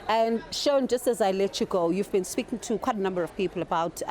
And Sherwin, just as I let you go, you've been speaking to quite a number of people about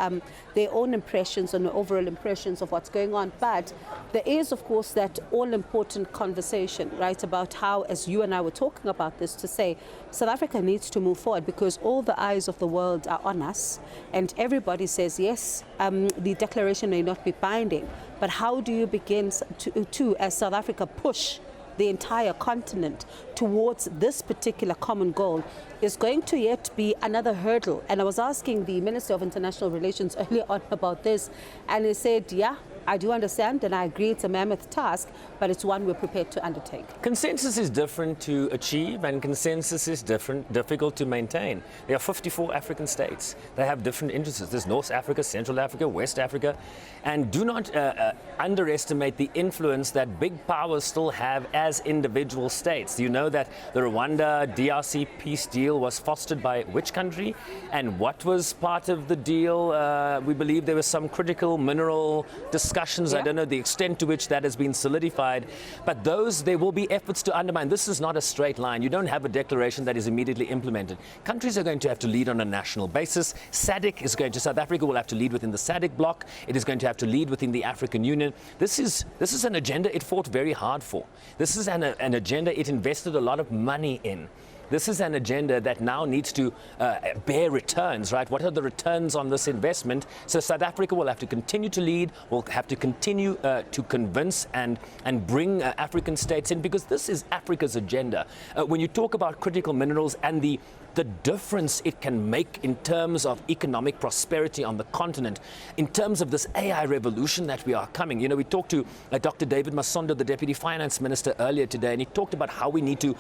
their own impressions and overall impressions of what's going on. But there is, of course, that all-important conversation, right, about how, as you and I were talking about this, to say South Africa needs to move forward because all the eyes of the world are on us. And everybody says, yes, the declaration may not be binding, but how do you begin to as South Africa, push the entire continent towards this particular common goal is going to yet be another hurdle. And I was asking the Minister of International Relations earlier on about this, and he said, yeah, I do understand and I agree it's a mammoth task, but it's one we're prepared to undertake. Consensus is different to achieve, and consensus is difficult to maintain. There are 54 African states. They have different interests. There's North Africa, Central Africa, West Africa. And do not underestimate the influence that big powers still have as individual states. You know that the Rwanda DRC peace deal was fostered by which country? And what was part of the deal? We believe there was some critical mineral discussions. Yeah. I don't know the extent to which that has been solidified, but there will be efforts to undermine. This is not a straight line. You don't have a declaration that is immediately implemented. Countries are going to have to lead on a national basis. South Africa will have to lead within the SADC bloc. It is going to have to lead within the African Union. This is an agenda it fought very hard for. This is an agenda it invested a lot of money in. This is an agenda that now needs to bear returns, right? What are the returns on this investment? So South Africa will have to continue to lead, will have to continue to convince and bring African states in, because this is Africa's agenda. When you talk about critical minerals and the difference it can make in terms of economic prosperity on the continent, in terms of this AI revolution that we are coming. You know, we talked to Dr. David Masondo, the Deputy Finance Minister, earlier today, and he talked about how we need to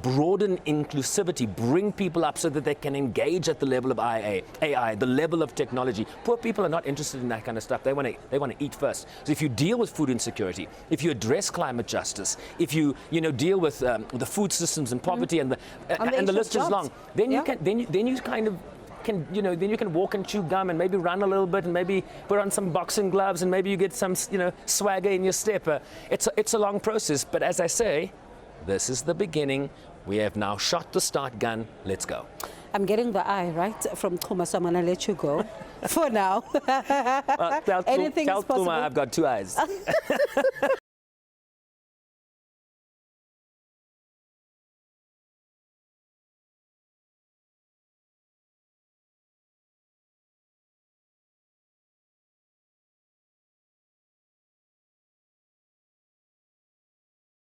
broaden inclusivity, bring people up so that they can engage at the level of AI, the level of technology. Poor people are not interested in that kind of stuff. They want to eat first. So if you deal with food insecurity, if you address climate justice, if you deal with the food systems and poverty and the list is long. Then you can walk and chew gum and maybe run a little bit and maybe put on some boxing gloves and maybe you get some swagger in your step. It's a long process, but as I say, this is the beginning. We have now shot the start gun. Let's go. I'm getting the eye, right, from Kuma, so I'm going to let you go for now. Well, tell Kuma I've got two eyes.